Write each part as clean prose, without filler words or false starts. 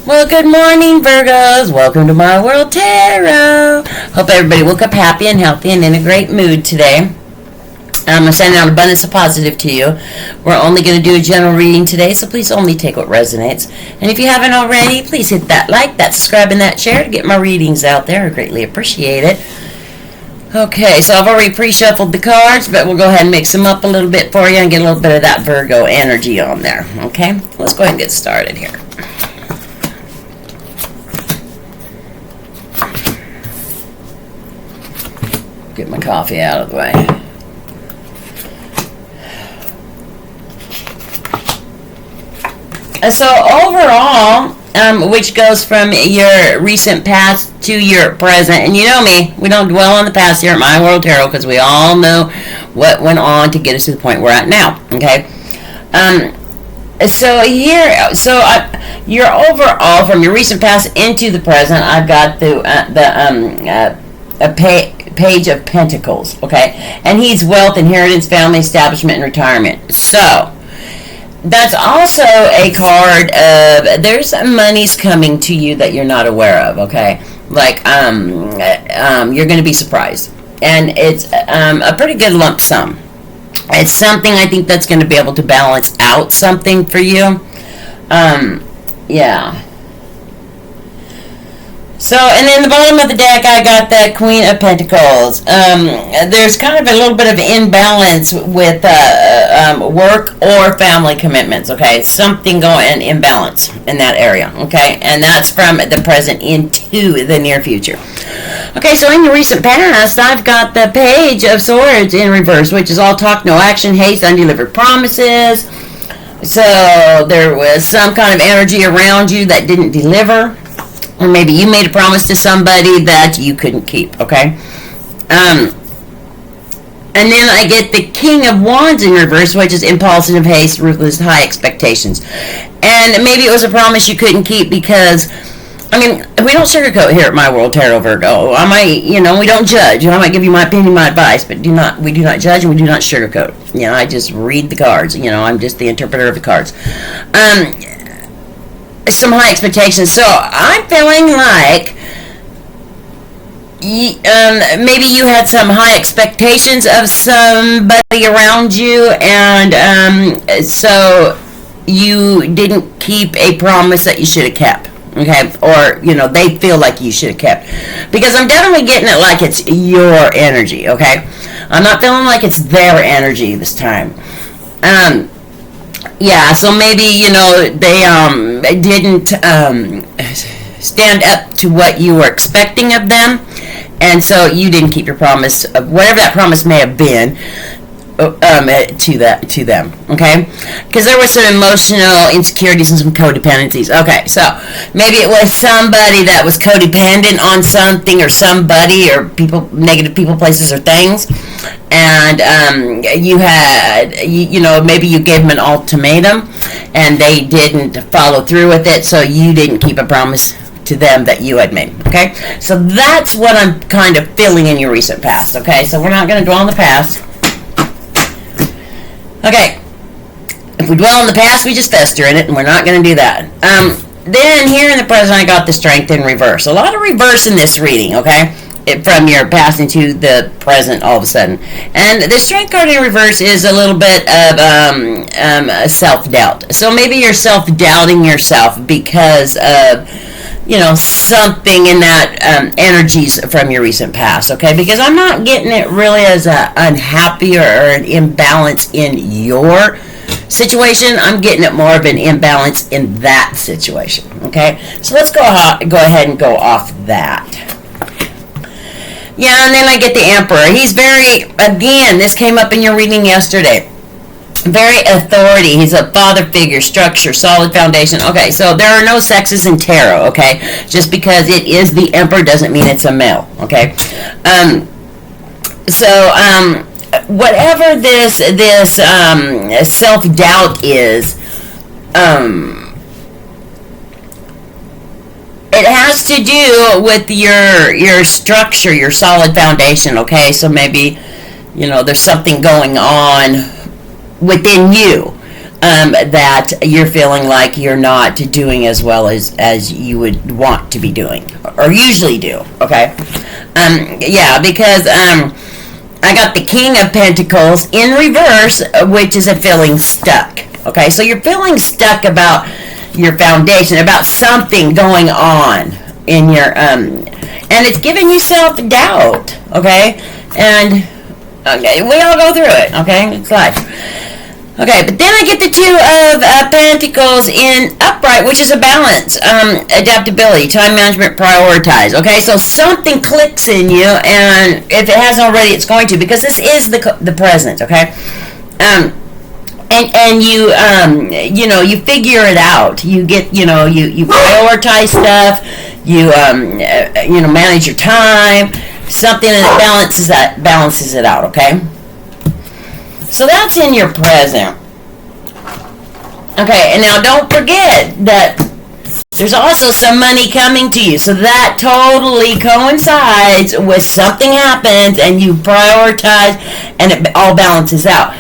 Well, good morning, Virgos. Welcome to my world tarot. Hope everybody woke up happy and healthy and in a great mood today. I'm sending out abundance of positive to you. We're only going to do a general reading today, so please only take what resonates. And if you haven't already, please hit that like, that subscribe, and that share to get my readings out there. I greatly appreciate it. Okay, so I've already pre-shuffled the cards, but we'll go ahead and mix them up a little bit for you and get a little bit of that Virgo energy on there. Okay, let's go ahead and get started here. Get my coffee out of the way. So overall, which goes from your recent past to your present, and you know me, we don't dwell on the past here at My World Tarot because we all know what went on to get us to the point we're at now. Okay. So here, your overall from your recent past into the present, I've got Page of Pentacles, okay? And he's wealth, inheritance, family, establishment, and retirement. So, that's also a card of there's monies coming to you that you're not aware of, okay? Like, you're going to be surprised. And it's a pretty good lump sum. It's something I think that's going to be able to balance out something for you. Yeah. So, and in the bottom of the deck, I got the Queen of Pentacles. There's kind of a little bit of imbalance with work or family commitments, okay? Something going imbalance in that area, okay? And that's from the present into the near future. Okay, so in the recent past, I've got the Page of Swords in reverse, which is all talk, no action, haste, undelivered promises. So, there was some kind of energy around you that didn't deliver. Or maybe you made a promise to somebody that you couldn't keep, okay? And then I get the King of Wands in reverse, which is impulsive, haste, ruthless, high expectations. And maybe it was a promise you couldn't keep because, I mean, we don't sugarcoat here at My World Tarot, Virgo. We don't judge. I might give you my opinion, my advice, but we do not judge and we do not sugarcoat. I just read the cards. I'm just the interpreter of the cards. Some high expectations. So I'm feeling like maybe you had some high expectations of somebody around you, and so you didn't keep a promise that you should have kept. Okay, or they feel like you should have kept, because I'm definitely getting it like it's your energy. Okay, I'm not feeling like it's their energy this time. Yeah, so maybe, they didn't stand up to what you were expecting of them, and so you didn't keep your promise of whatever that promise may have been to them, okay? Because there was some emotional insecurities and some codependencies. Okay, so maybe it was somebody that was codependent on something or somebody or people, negative people, places, or things. And you had, maybe you gave them an ultimatum and they didn't follow through with it, so you didn't keep a promise to them that you had made, okay? So that's what I'm kind of feeling in your recent past, okay? So we're not going to dwell on the past. Okay, if we dwell on the past, we just fester in it, and we're not going to do that. Then here in the present, I got the Strength in reverse. A lot of reverse in this reading, okay? From your past into the present all of a sudden. And the Strength card in reverse is a little bit of self-doubt. So maybe you're self-doubting yourself because of, something in that energies from your recent past, okay? Because I'm not getting it really as a unhappy or an imbalance in your situation. I'm getting it more of an imbalance in that situation, okay? So let's go ahead and go off that. Yeah, and then I get the Emperor. He's again, this came up in your reading yesterday. Very authority. He's a father figure, structure, solid foundation. Okay, so there are no sexes in tarot, okay? Just because it is the Emperor doesn't mean it's a male, okay? Whatever this self-doubt is, it has to do with your structure, your solid foundation, okay? So maybe, there's something going on within you that you're feeling like you're not doing as well as you would want to be doing or usually do. Okay, yeah, because I got the King of Pentacles in reverse, which is a feeling stuck. Okay, so you're feeling stuck about your foundation, about something going on in your and it's giving you self-doubt. Okay, and okay, we all go through it. Okay, it's life. Okay, but then I get the Two of Pentacles in upright, which is a balance, adaptability, time management, prioritize. Okay, so something clicks in you, and if it hasn't already, it's going to, because this is the present. Okay, and you you know, you figure it out. You get, you know, you prioritize stuff. You you know, manage your time. Something that balances it out. Okay. So that's in your present. Okay, and now don't forget that there's also some money coming to you. So that totally coincides with something happens and you prioritize and it all balances out.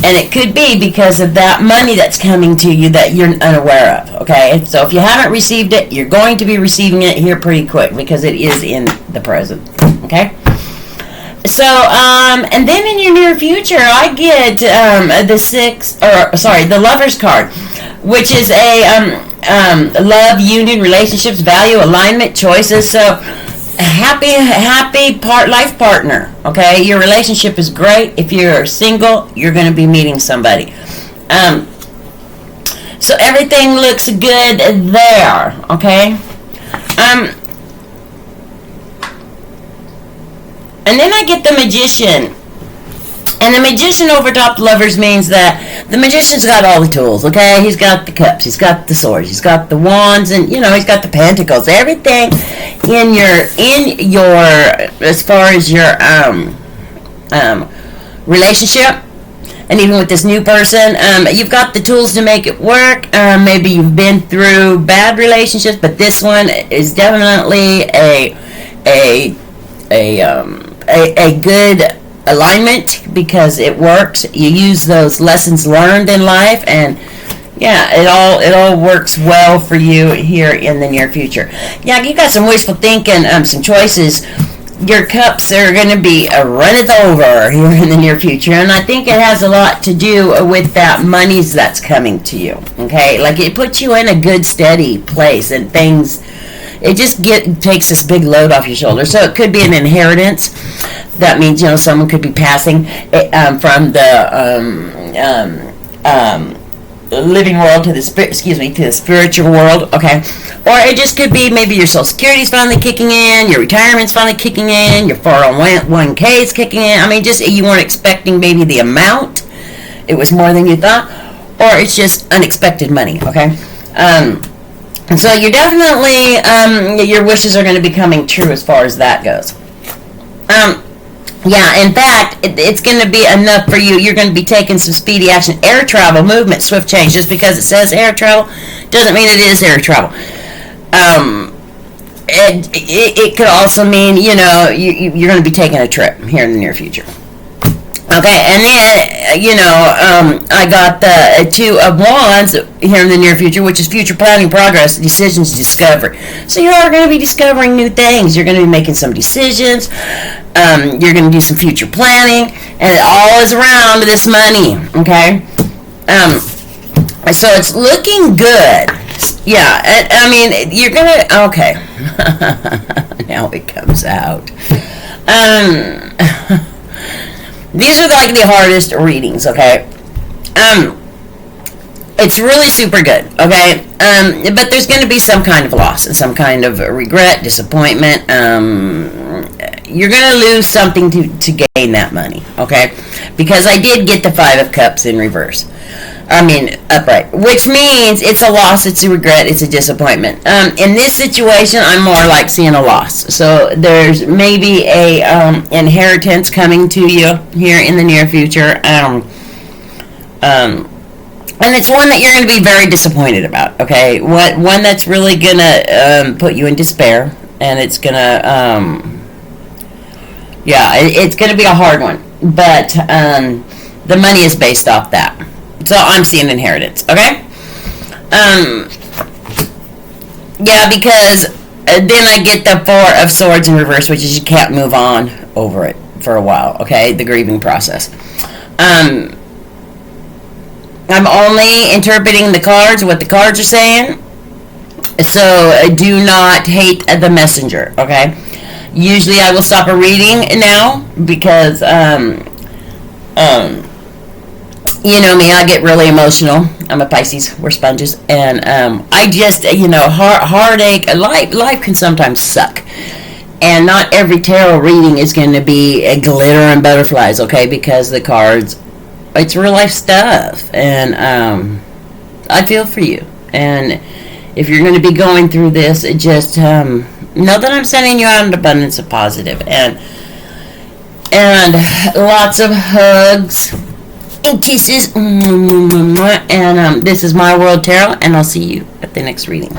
And it could be because of that money that's coming to you that you're unaware of. Okay, so if you haven't received it, you're going to be receiving it here pretty quick because it is in the present. Okay. So, and then in your near future, I get the Lover's card, which is a love, union, relationships, value, alignment, choices. So, happy life partner. Okay, your relationship is great. If you're single, you're going to be meeting somebody. So everything looks good there. Okay. And then I get the Magician. And the Magician over top Lovers means that the Magician's got all the tools, okay? He's got the cups, he's got the swords, he's got the wands, and, you know, he's got the pentacles. Everything in your as far as your relationship, and even with this new person, you've got the tools to make it work. Maybe you've been through bad relationships, but this one is definitely a good alignment because it works. You use those lessons learned in life, and yeah, it all works well for you here in the near future. Yeah, you got some wishful thinking, some choices. Your cups are going to be runneth over here in the near future, and I think it has a lot to do with that monies that's coming to you. Okay, like it puts you in a good steady place, and things. It just takes this big load off your shoulders. So it could be an inheritance. That means, you know, someone could be passing from the living world to the spiritual world. Okay, or it just could be maybe your Social Security's finally kicking in, your retirement's finally kicking in, your 401k is kicking in. I mean, just you weren't expecting maybe the amount. It was more than you thought, or it's just unexpected money. Okay. And so you're definitely, your wishes are going to be coming true as far as that goes. Yeah, in fact, it's going to be enough for you. You're going to be taking some speedy action. Air travel, movement, swift change. Just because it says air travel doesn't mean it is air travel. It could also mean, you know, you're going to be taking a trip here in the near future. Okay, and then, you know, I got the Two of Wands here in the near future, which is future planning, progress, decisions, discovery. So you are going to be discovering new things. You're going to be making some decisions. You're going to do some future planning, and it all is around this money, okay? So it's looking good. Yeah, I mean, you're going to, okay. Now it comes out. These are like the hardest readings, okay? It's really super good, okay? But there's going to be some kind of loss and some kind of regret, disappointment. You're going to lose something to gain that money, okay? Because I did get the Five of Cups in reverse. I mean, upright. Which means it's a loss, it's a regret, it's a disappointment. In this situation, I'm more like seeing a loss. So there's maybe a inheritance coming to you here in the near future. And it's one that you're going to be very disappointed about, okay? One that's really going to put you in despair. And it's going to, yeah, it's going to be a hard one. But the money is based off that. So I'm seeing inheritance, okay? Yeah, because then I get the Four of Swords in reverse, which is you can't move on over it for a while, okay? The grieving process. I'm only interpreting the cards, what the cards are saying. So do not hate the messenger, okay? Usually I will stop a reading now because, you know me, I get really emotional. I'm a Pisces. We're sponges. And I just, heartache, life can sometimes suck. And not every tarot reading is going to be a glitter and butterflies, okay? Because the cards, it's real life stuff. And I feel for you. And if you're going to be going through this, just know that I'm sending you out an abundance of positive. And lots of hugs and kisses. And this is My World Tarot, and I'll see you at the next reading.